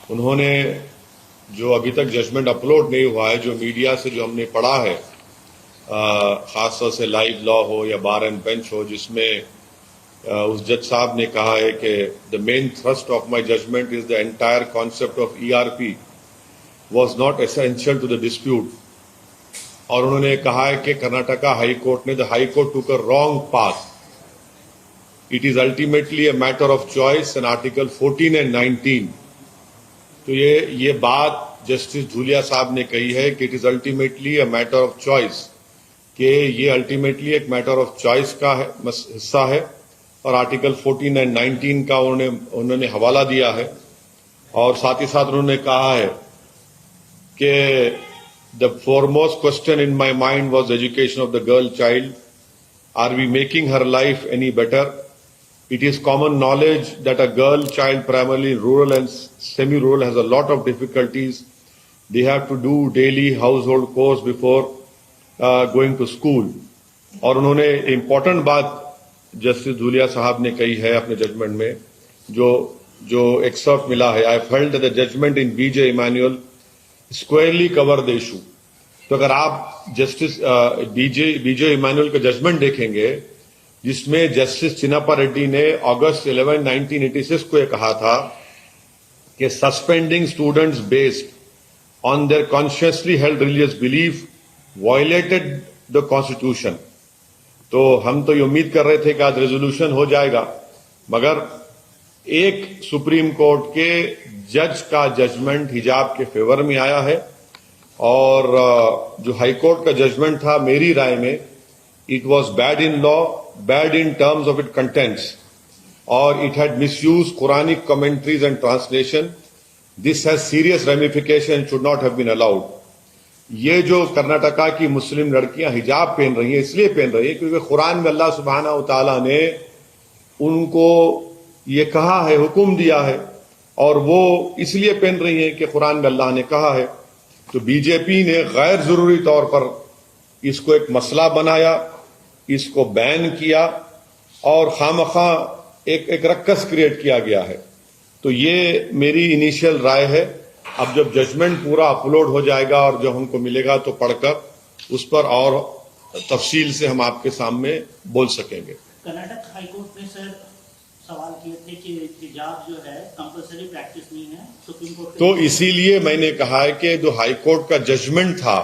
انہوں نے جو ابھی تک ججمنٹ اپلوڈ نہیں ہوا ہے، جو میڈیا سے جو ہم نے پڑھا ہے، خاص طور سے لائیو لا ہو یا بار اینڈ بینچ ہو، جس میں اس جج صاحب نے کہا ہے کہ the main thrust of my judgment is the entire concept of ERP was not essential to the dispute. اور انہوں نے کہا ہے کہ کرناٹکا ہائی کورٹ نے دا ہائی کورٹ ٹوک a wrong path. It is ultimately a matter of choice and article 14 and 19. تو یہ بات جسٹس جھولیا صاحب نے کہی ہے کہ it is ultimately a matter of choice, کہ یہ الٹیمیٹلی ایک میٹر آف چوائس کا حصہ ہے. اور آرٹیکل 14 اینڈ 19 کا انہوں نے حوالہ دیا ہے. اور ساتھ ہی ساتھ انہوں نے کہا ہے کہ the foremost question in my mind was the education of the girl child. Are we making her life any better? It is common knowledge that a girl child, primarily rural and semi-rural, has a lot of difficulties. They have to do daily household chores before going to school. اور انہوں نے important بات justice Dhulia صاحب نے کہی ہے اپنے judgment میں، جو ایکسرپٹ ملا ہے. I felt that the judgment in B.J. Emanuel squarely cover the issue. تو اگر آپ جسٹس بی جے ایمانوئل کا ججمنٹ دیکھیں گے، جس میں جسٹس چنپا ریڈی نے اگست 11, 1986 کو یہ کہا تھا کہ suspending students based on their consciously held religious belief violated the constitution. تو ہم تو یہ امید کر رہے تھے کہ آج ریزولوشن ہو جائے گا، مگر ایک سپریم کورٹ کے جج کا ججمنٹ حجاب کے فیور میں آیا ہے. اور جو ہائی کورٹ کا ججمنٹ تھا، میری رائے میں it was bad in law, bad in terms of it contents, اور it had misuse Quranic commentaries and translation. This has serious ramification, should not have been allowed. یہ جو کرناٹکا کی مسلم لڑکیاں حجاب پہن رہی ہیں، اس لیے پہن رہی ہیں کیونکہ قرآن میں اللہ سبحانہ و تعالیٰ نے ان کو یہ کہا ہے، حکم دیا ہے، اور وہ اس لیے پہن رہی ہیں کہ قرآن میں اللہ نے کہا ہے. تو بی جے پی نے غیر ضروری طور پر اس کو ایک مسئلہ بنایا، اس کو بین کیا، اور خواہ ایک رکس کریٹ کیا گیا ہے. تو یہ میری انیشیل رائے ہے. اب جب ججمنٹ پورا اپلوڈ ہو جائے گا اور جب ہم کو ملے گا تو پڑھ کر اس پر اور تفصیل سے ہم آپ کے سامنے بول سکیں گے. کرناٹک ہائی کورٹ نے سر سوال کیے تھے کہ حجاب جو ہے کمپلسری پریکٹس نہیں ہے سپریم کورٹ، تو اسی لیے میں نے کہا ہے کہ جو ہائی کورٹ کا ججمنٹ تھا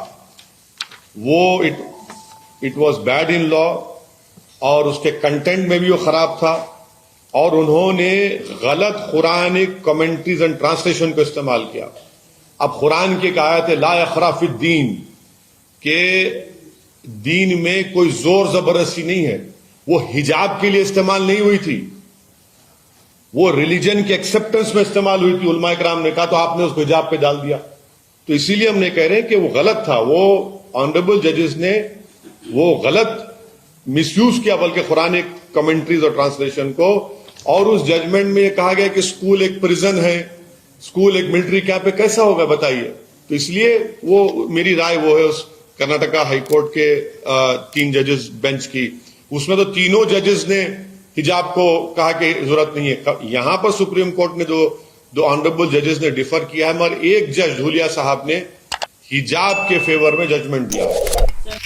وہ اٹ واز بیڈ ان لا، اور اس کے کنٹینٹ میں بھی وہ خراب تھا، اور انہوں نے غلط قرآنک کمنٹریز اینڈ ٹرانسلیشن کو استعمال کیا. اب قرآن کی ایک آیت ہے لا اکراہ فی الدین، کہ دین میں کوئی زور زبردستی نہیں ہے. وہ حجاب کے لیے استعمال نہیں ہوئی تھی، وہ ریلیجن کے ایکسپٹنس میں استعمال ہوئی تھی. علماء کرام نے کہا تو آپ نے اس کو حجاب پہ ڈال دیا. تو اسی لیے ہم نے کہہ رہے ہیں کہ وہ غلط تھا. وہ آنریبل ججز نے وہ غلط مس یوز کیا بلکہ قرآن کمنٹریز اور ٹرانسلیشن کو. اور اس ججمنٹ میں یہ کہا گیا کہ اسکول ایک پریزن ہے، اسکول ایک ملٹری کیمپ ہے، کیسا ہوگا بتائیے. تو اس لیے وہ میری رائے وہ ہے اس کرناٹکا ہائی کورٹ کے 3 ججز بینچ کی. اس میں تو تینوں ججز نے حجاب کو کہا کہ ضرورت نہیں ہے. یہاں پر سپریم کورٹ نے دو آنریبل ججز نے ڈیفر کیا ہے، مگر ایک جج دھولیا صاحب نے حجاب کے فیور میں ججمنٹ دیا ہے.